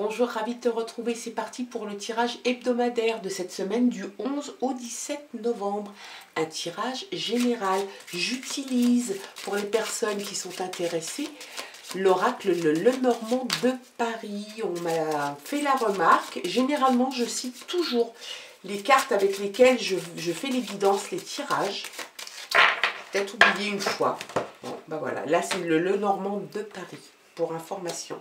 bonjour, ravi de te retrouver. C'est parti pour le tirage hebdomadaire de cette semaine du 11 au 17 novembre. Un tirage général. J'utilise pour les personnes qui sont intéressées l'oracle Le Lenormand de Paris. On m'a fait la remarque. Généralement, je cite toujours les cartes avec lesquelles je fais l'évidence, les tirages. Peut-être oublié une fois. Bon, ben voilà, là c'est le Lenormand de Paris pour information.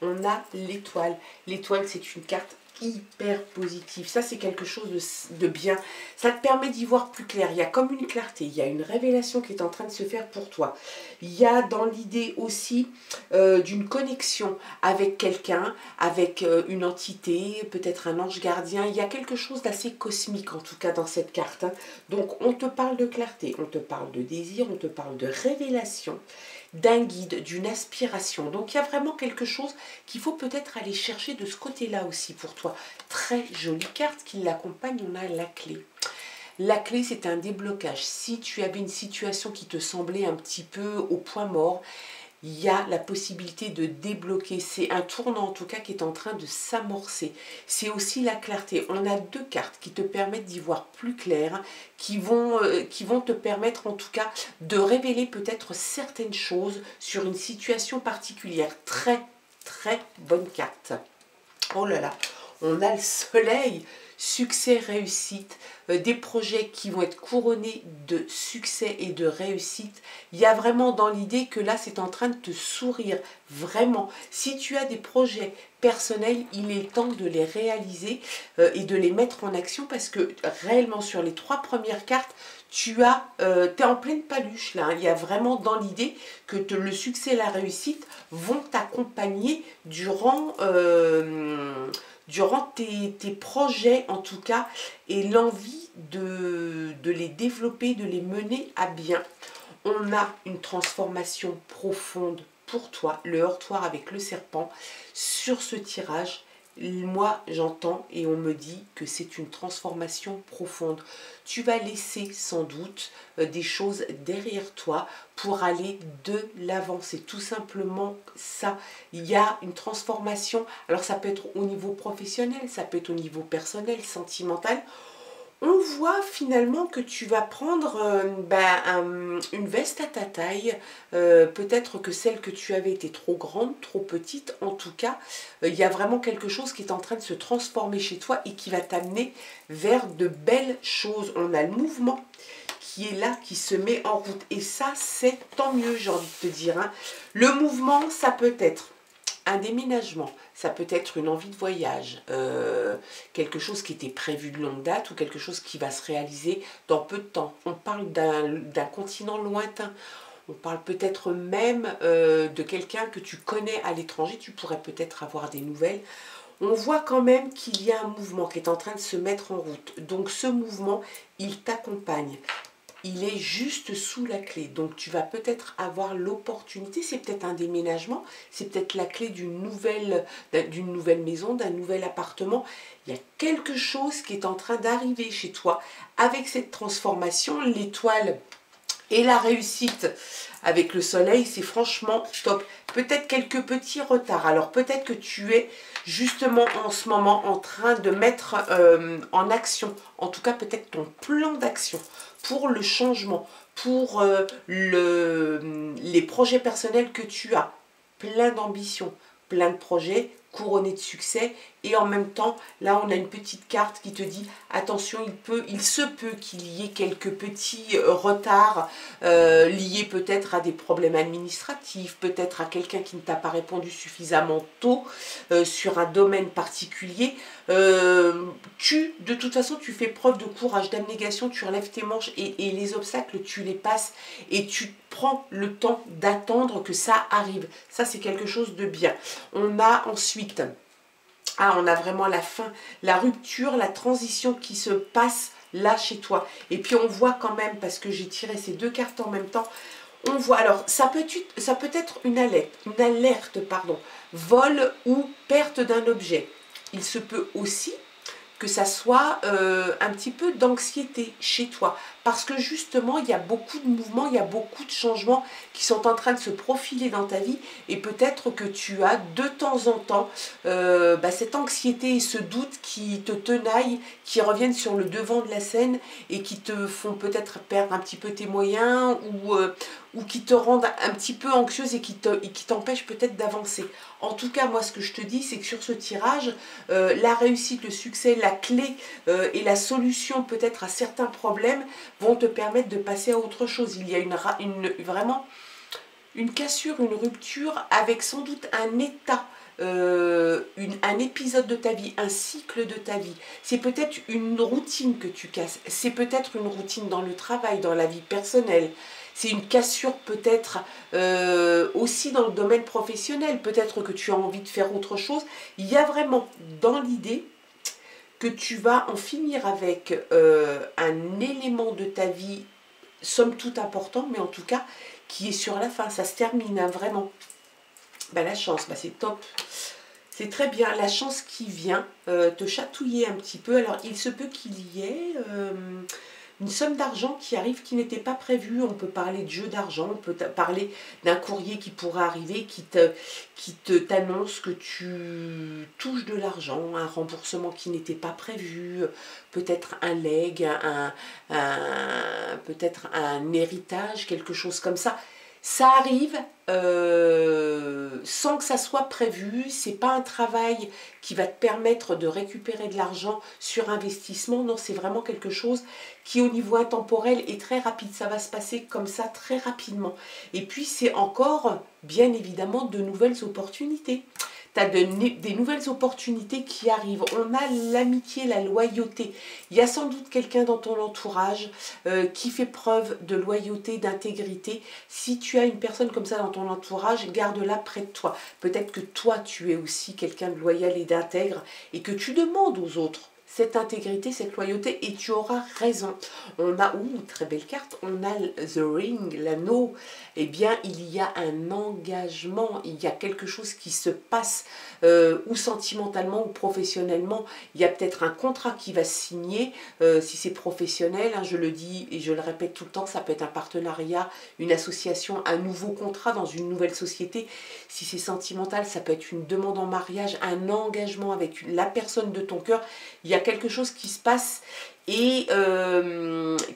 On a l'étoile. L'étoile, c'est une carte hyper positive. Ça, c'est quelque chose de bien. Ça te permet d'y voir plus clair. Il y a comme une clarté. Il y a une révélation qui est en train de se faire pour toi. Il y a dans l'idée aussi d'une connexion avec quelqu'un, avec une entité, peut-être un ange gardien. Il y a quelque chose d'assez cosmique, en tout cas, dans cette carte. Hein. Donc, on te parle de clarté, on te parle de désir, on te parle de révélation, d'un guide, d'une aspiration. Donc il y a vraiment quelque chose qu'il faut peut-être aller chercher de ce côté-là aussi pour toi. Très jolie carte qui l'accompagne, on a la clé. La clé, c'est un déblocage. Si tu avais une situation qui te semblait un petit peu au point mort, il y a la possibilité de débloquer. C'est un tournant en tout cas qui est en train de s'amorcer. C'est aussi la clarté. On a deux cartes qui te permettent d'y voir plus clair, qui vont te permettre en tout cas de révéler peut-être certaines choses sur une situation particulière. Très très bonne carte. Oh là là, on a le soleil. Succès, réussite, des projets qui vont être couronnés de succès et de réussite. Il y a vraiment dans l'idée que là, c'est en train de te sourire, vraiment. Si tu as des projets personnels, il est temps de les réaliser et de les mettre en action parce que réellement, sur les trois premières cartes, tu es en pleine paluche là. Il y a vraiment dans l'idée que le succès et la réussite vont t'accompagner durant tes projets en tout cas, et l'envie de les développer, de les mener à bien. On a une transformation profonde pour toi, le heurtoir avec le serpent. Sur ce tirage, moi j'entends et on me dit que c'est une transformation profonde. Tu vas laisser sans doute des choses derrière toi pour aller de l'avant. C'est tout simplement ça. Il y a une transformation. Alors ça peut être au niveau professionnel, ça peut être au niveau personnel, sentimental. On voit finalement que tu vas prendre une veste à ta taille. Peut-être que celle que tu avais était trop grande, trop petite. En tout cas, il y a vraiment quelque chose qui est en train de se transformer chez toi et qui va t'amener vers de belles choses. On a le mouvement qui est là, qui se met en route. Et ça, c'est tant mieux, j'ai envie de te dire. Hein. Le mouvement, ça peut être un déménagement, ça peut être une envie de voyage, quelque chose qui était prévu de longue date ou quelque chose qui va se réaliser dans peu de temps. On parle d'un continent lointain, on parle peut-être même de quelqu'un que tu connais à l'étranger, tu pourrais peut-être avoir des nouvelles. On voit quand même qu'il y a un mouvement qui est en train de se mettre en route. Donc ce mouvement, il t'accompagne. Il est juste sous la clé. Donc tu vas peut-être avoir l'opportunité, c'est peut-être un déménagement, c'est peut-être la clé d'une nouvelle maison, d'un nouvel appartement. Il y a quelque chose qui est en train d'arriver chez toi avec cette transformation. L'étoile et la réussite avec le soleil, c'est franchement top. Peut-être quelques petits retards. Alors peut-être que tu es justement en ce moment en train de mettre en action, en tout cas peut-être ton plan d'action pour le changement, pour les projets personnels que tu as. Plein d'ambition, plein de projets couronnés de succès, et en même temps, là on a une petite carte qui te dit attention, il se peut qu'il y ait quelques petits retards liés peut-être à des problèmes administratifs, peut-être à quelqu'un qui ne t'a pas répondu suffisamment tôt sur un domaine particulier. De toute façon, tu fais preuve de courage, d'abnégation, tu relèves tes manches et les obstacles, tu les passes et tu prends le temps d'attendre que ça arrive. Ça, c'est quelque chose de bien. On a ensuite, on a vraiment la fin, la rupture, la transition qui se passe là chez toi. Et puis on voit quand même, parce que j'ai tiré ces deux cartes en même temps, on voit, alors ça peut être une alerte, vol ou perte d'un objet. Il se peut aussi que ça soit un petit peu d'anxiété chez toi parce que justement, il y a beaucoup de mouvements, il y a beaucoup de changements qui sont en train de se profiler dans ta vie, et peut-être que tu as de temps en temps cette anxiété et ce doute qui te tenaillent, qui reviennent sur le devant de la scène et qui te font peut-être perdre un petit peu tes moyens, ou qui te rendent un petit peu anxieuse et qui t'empêchent peut-être d'avancer. En tout cas, moi, ce que je te dis, c'est que sur ce tirage, la réussite, le succès, la clé et la solution peut-être à certains problèmes vont te permettre de passer à autre chose. Il y a vraiment une cassure, une rupture avec sans doute un état, un épisode de ta vie, un cycle de ta vie. C'est peut-être une routine que tu casses, c'est peut-être une routine dans le travail, dans la vie personnelle. C'est une cassure peut-être aussi dans le domaine professionnel. Peut-être que tu as envie de faire autre chose. Il y a vraiment dans l'idée que tu vas en finir avec un élément de ta vie, somme toute important, mais en tout cas qui est sur la fin. Ça se termine, hein, vraiment. La chance, c'est top. C'est très bien. La chance qui vient te chatouiller un petit peu. Alors, il se peut qu'il y ait une somme d'argent qui arrive qui n'était pas prévue. On peut parler de jeu d'argent, on peut parler d'un courrier qui pourrait arriver, qui t'annonce que tu touches de l'argent, un remboursement qui n'était pas prévu, peut-être un legs, peut-être un héritage, quelque chose comme ça. Ça arrive sans que ça soit prévu. C'est pas un travail qui va te permettre de récupérer de l'argent sur investissement. Non, c'est vraiment quelque chose qui au niveau intemporel est très rapide. Ça va se passer comme ça très rapidement. Et puis c'est encore bien évidemment de nouvelles opportunités. Tu as des nouvelles opportunités qui arrivent. On a l'amitié, la loyauté. Il y a sans doute quelqu'un dans ton entourage qui fait preuve de loyauté, d'intégrité. Si tu as une personne comme ça dans ton entourage, garde-la près de toi. Peut-être que toi, tu es aussi quelqu'un de loyal et d'intègre et que tu demandes aux autres cette intégrité, cette loyauté, et tu auras raison. On a, très belle carte, on a The Ring, l'anneau. Eh bien, il y a un engagement, il y a quelque chose qui se passe, ou sentimentalement ou professionnellement. Il y a peut-être un contrat qui va se signer, si c'est professionnel, hein, je le dis et je le répète tout le temps, ça peut être un partenariat, une association, un nouveau contrat dans une nouvelle société. Si c'est sentimental, ça peut être une demande en mariage, un engagement avec la personne de ton cœur. Il y a quelque chose qui se passe et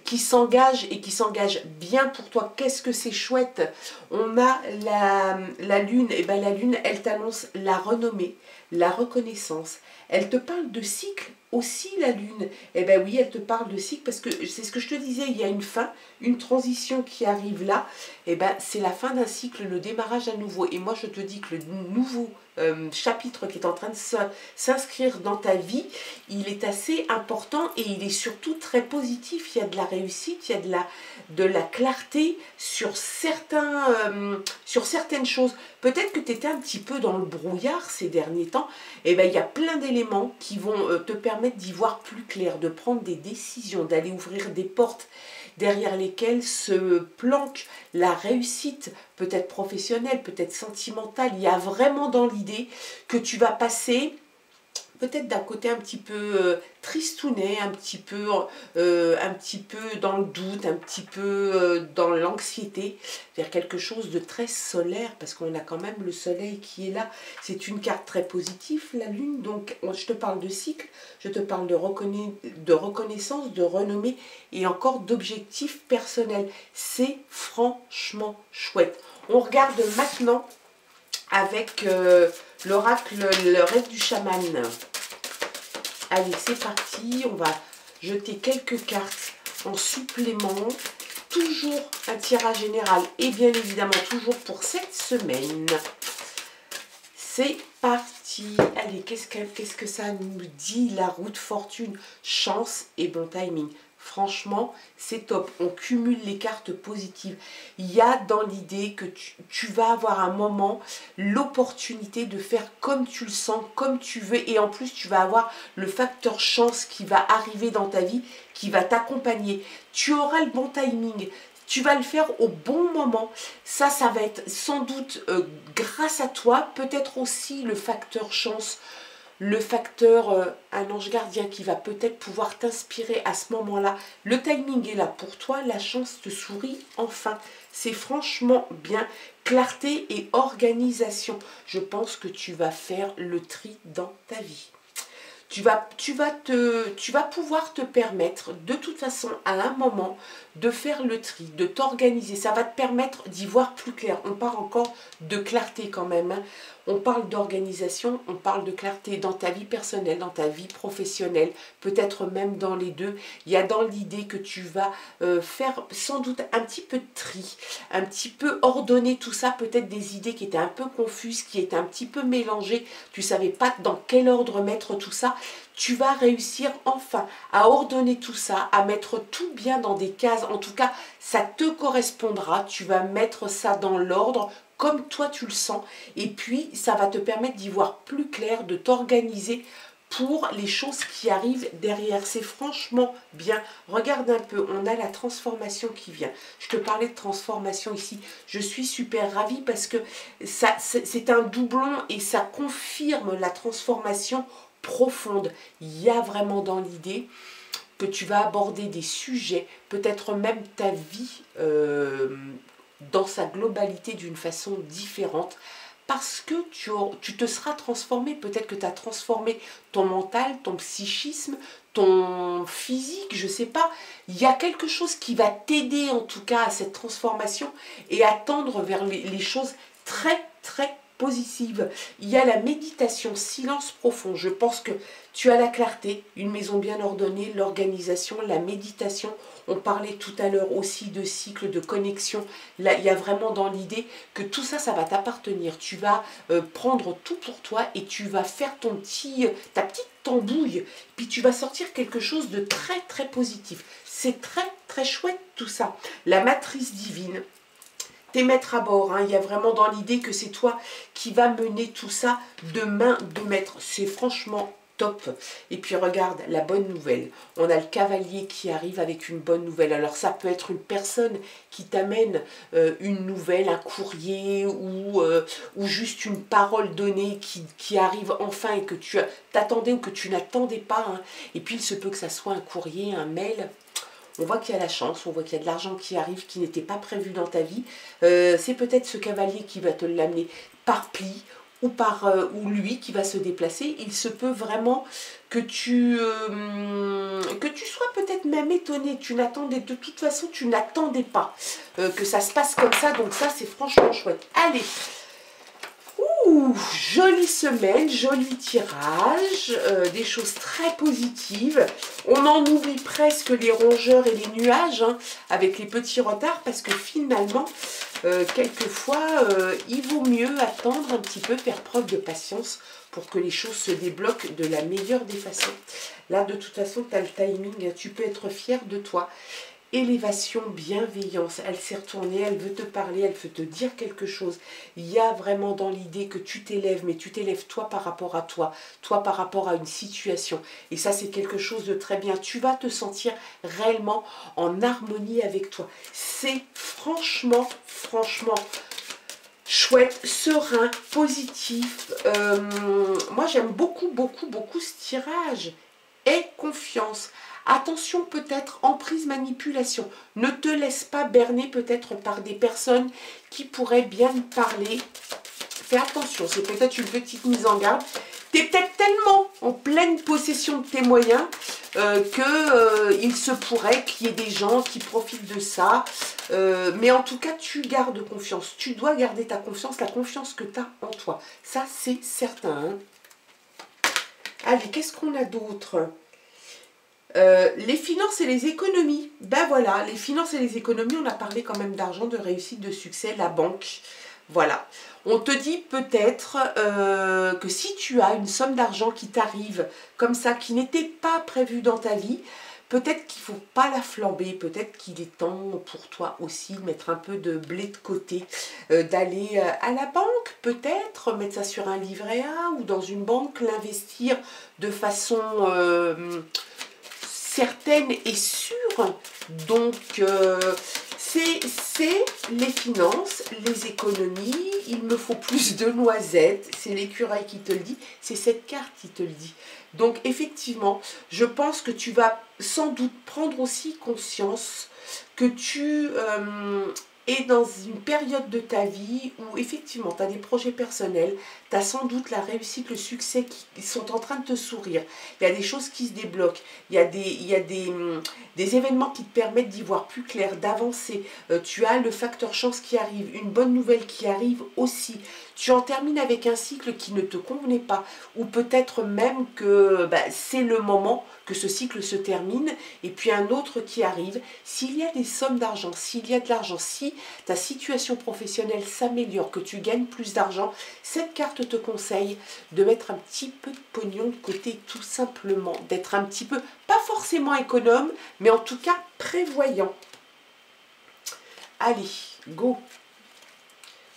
qui s'engage bien pour toi. Qu'est-ce que c'est chouette. On a la lune, et la lune, elle t'annonce la renommée, la reconnaissance. Elle te parle de cycle aussi, la lune. Oui, elle te parle de cycle parce que c'est ce que je te disais, il y a une fin, une transition qui arrive là. C'est la fin d'un cycle, le démarrage à nouveau. Et moi, je te dis que le nouveau chapitre qui est en train de s'inscrire dans ta vie, il est assez important et il est surtout très positif. Il y a de la réussite, il y a de la clarté sur certaines choses. Peut-être que tu étais un petit peu dans le brouillard ces derniers temps. Il y a plein d'éléments qui vont te permettre d'y voir plus clair, de prendre des décisions, d'aller ouvrir des portes derrière lesquelles se planque la réussite, peut-être professionnelle, peut-être sentimentale. Il y a vraiment dans l'idée que tu vas passer peut-être d'un côté un petit peu tristounet, un petit peu dans le doute, un petit peu dans l'anxiété, vers quelque chose de très solaire, parce qu'on a quand même le soleil qui est là. C'est une carte très positive, la lune, donc je te parle de cycle, je te parle de reconnaissance, de renommée, et encore d'objectifs personnels. C'est franchement chouette. On regarde maintenant avec l'oracle, le rêve du chaman. Allez, c'est parti. On va jeter quelques cartes en supplément. Toujours un tirage général et bien évidemment toujours pour cette semaine. C'est parti. Allez, qu'est-ce que ça nous dit? La roue de fortune, chance et bon timing. Franchement, c'est top. On cumule les cartes positives. Il y a dans l'idée que tu vas avoir un moment l'opportunité de faire comme tu le sens, comme tu veux. Et en plus, tu vas avoir le facteur chance qui va arriver dans ta vie, qui va t'accompagner. Tu auras le bon timing. Tu vas le faire au bon moment. Ça va être sans doute grâce à toi. Peut-être aussi le facteur chance le facteur un ange gardien qui va peut-être pouvoir t'inspirer à ce moment-là. Le timing est là pour toi, la chance te sourit enfin. C'est franchement bien. Clarté et organisation. Je pense que tu vas faire le tri dans ta vie. Tu vas pouvoir te permettre de toute façon à un moment de faire le tri, de t'organiser. Ça va te permettre d'y voir plus clair. On parle encore de clarté quand même, hein. On parle d'organisation, on parle de clarté dans ta vie personnelle, dans ta vie professionnelle, peut-être même dans les deux. Il y a dans l'idée que tu vas faire sans doute un petit peu de tri, un petit peu ordonner tout ça, peut-être des idées qui étaient un peu confuses, qui étaient un petit peu mélangées. Tu ne savais pas dans quel ordre mettre tout ça. Tu vas réussir enfin à ordonner tout ça, à mettre tout bien dans des cases. En tout cas, ça te correspondra. Tu vas mettre ça dans l'ordre comme toi tu le sens. Et puis, ça va te permettre d'y voir plus clair, de t'organiser pour les choses qui arrivent derrière. C'est franchement bien. Regarde un peu, on a la transformation qui vient. Je te parlais de transformation ici. Je suis super ravie parce que c'est un doublon et ça confirme la transformation profonde. Il y a vraiment dans l'idée que tu vas aborder des sujets, peut-être même ta vie dans sa globalité d'une façon différente, parce que tu te seras transformé. Peut-être que tu as transformé ton mental, ton psychisme, ton physique, je ne sais pas. Il y a quelque chose qui va t'aider en tout cas à cette transformation et à tendre vers les choses très très positives. Il y a la méditation, silence profond. Je pense que tu as la clarté, une maison bien ordonnée, l'organisation, la méditation. On parlait tout à l'heure aussi de cycle, de connexion. Là, il y a vraiment dans l'idée que tout ça, ça va t'appartenir. Tu vas prendre tout pour toi et tu vas faire ta petite tambouille. Puis tu vas sortir quelque chose de très, très positif. C'est très, très chouette tout ça. La matrice divine. Tes maîtres à bord, hein. Il y a vraiment dans l'idée que c'est toi qui vas mener tout ça de main de maître. C'est franchement top. Et puis regarde, la bonne nouvelle. On a le cavalier qui arrive avec une bonne nouvelle. Alors ça peut être une personne qui t'amène une nouvelle, un courrier ou juste une parole donnée qui arrive enfin et que tu t'attendais ou que tu n'attendais pas, hein. Et puis il se peut que ça soit un courrier, un mail. On voit qu'il y a la chance, on voit qu'il y a de l'argent qui arrive, qui n'était pas prévu dans ta vie. C'est peut-être ce cavalier qui va te l'amener par pli ou lui qui va se déplacer. Il se peut vraiment que tu sois peut-être même étonné. De toute façon, tu n'attendais pas que ça se passe comme ça. Donc ça, c'est franchement chouette. Allez! Ouh, jolie semaine, joli tirage, des choses très positives. On en oublie presque les rongeurs et les nuages, hein, avec les petits retards, parce que finalement, quelquefois, il vaut mieux attendre un petit peu, faire preuve de patience pour que les choses se débloquent de la meilleure des façons. Là, de toute façon, tu as le timing, tu peux être fier de toi. Élévation, bienveillance, elle s'est retournée, elle veut te parler, elle veut te dire quelque chose. Il y a vraiment dans l'idée que tu t'élèves, mais tu t'élèves toi par rapport à toi par rapport à une situation. Et ça, c'est quelque chose de très bien. Tu vas te sentir réellement en harmonie avec toi. C'est franchement chouette, serein, positif. Moi, j'aime beaucoup ce tirage. Aie confiance. Attention peut-être emprise manipulation. Ne te laisse pas berner peut-être par des personnes qui pourraient bien te parler. Fais attention, c'est peut-être une petite mise en garde. Tu es peut-être tellement en pleine possession de tes moyens qu'il se pourrait qu'il y ait des gens qui profitent de ça. Mais en tout cas, tu gardes confiance. Tu dois garder ta confiance, la confiance que tu as en toi. Ça, c'est certain, hein. Allez, qu'est-ce qu'on a d'autre ? Les finances et les économies. Ben voilà, les finances et les économies, on a parlé quand même d'argent, de réussite, de succès, la banque. Voilà. On te dit peut-être que si tu as une somme d'argent qui t'arrive comme ça, qui n'était pas prévue dans ta vie, peut-être qu'il ne faut pas la flamber, peut-être qu'il est temps pour toi aussi de mettre un peu de blé de côté, d'aller à la banque, peut-être, mettre ça sur un livret A ou dans une banque, l'investir de façon certaine et sûre. Donc, C'est les finances, les économies, il me faut plus de noisettes, c'est l'écureuil qui te le dit, c'est cette carte qui te le dit. Donc effectivement, je pense que tu vas sans doute prendre aussi conscience que tu es dans une période de ta vie où effectivement tu as des projets personnels, tu as sans doute la réussite, le succès qui sont en train de te sourire. Il y a des choses qui se débloquent, il y a des événements qui te permettent d'y voir plus clair, d'avancer. Tu as le facteur chance qui arrive, une bonne nouvelle qui arrive aussi. Tu en termines avec un cycle qui ne te convenait pas, ou peut-être même que c'est le moment que ce cycle se termine, et puis un autre qui arrive. S'il y a des sommes d'argent, s'il y a de l'argent, si ta situation professionnelle s'améliore, que tu gagnes plus d'argent, cette carte te conseille de mettre un petit peu de pognon de côté, tout simplement, d'être un petit peu, pas forcément économe, mais en tout cas prévoyant. Allez, go.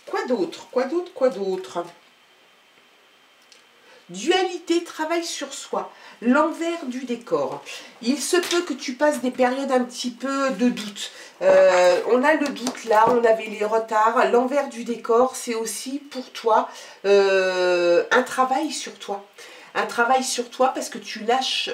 Quoi d'autre? Quoi d'autre? Quoi d'autre? Dualité, travail sur soi, l'envers du décor. Il se peut que tu passes des périodes un petit peu de doute. On a le doute là, on avait les retards. L'envers du décor, c'est aussi pour toi un travail sur toi. Un travail sur toi parce que tu lâches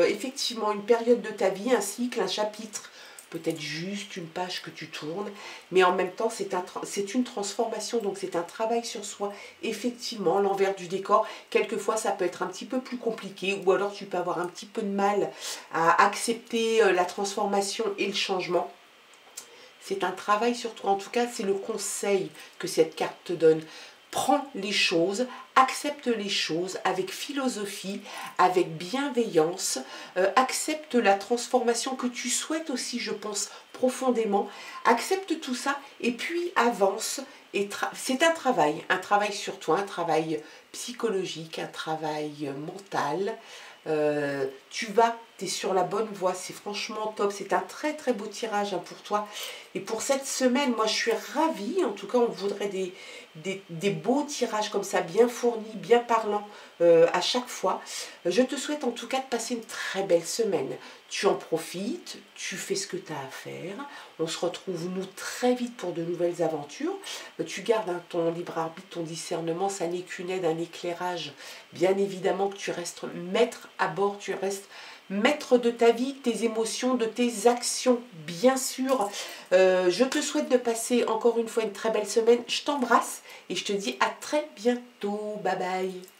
effectivement une période de ta vie, un cycle, un chapitre, peut-être juste une page que tu tournes, mais en même temps c'est une transformation, donc c'est un travail sur soi. Effectivement, l'envers du décor, quelquefois ça peut être un petit peu plus compliqué, ou alors tu peux avoir un petit peu de mal à accepter la transformation et le changement. C'est un travail sur toi, en tout cas c'est le conseil que cette carte te donne. Prends les choses, accepte les choses avec philosophie, avec bienveillance, accepte la transformation que tu souhaites aussi, je pense, profondément. Accepte tout ça et puis avance. C'est un travail sur toi, un travail psychologique, un travail mental. Tu es sur la bonne voie, c'est franchement top, c'est un très très beau tirage pour toi. Et pour cette semaine, moi je suis ravie, en tout cas on voudrait des beaux tirages comme ça, bien fournis, bien parlants à chaque fois. Je te souhaite en tout cas de passer une très belle semaine. Tu en profites, tu fais ce que tu as à faire. On se retrouve nous très vite pour de nouvelles aventures. Tu gardes ton libre arbitre, ton discernement, ça n'est qu'une aide, un éclairage. Bien évidemment que tu restes maître à bord, tu restes maître de ta vie, tes émotions, de tes actions, bien sûr. Je te souhaite de passer encore une fois une très belle semaine. Je t'embrasse et je te dis à très bientôt. Bye bye.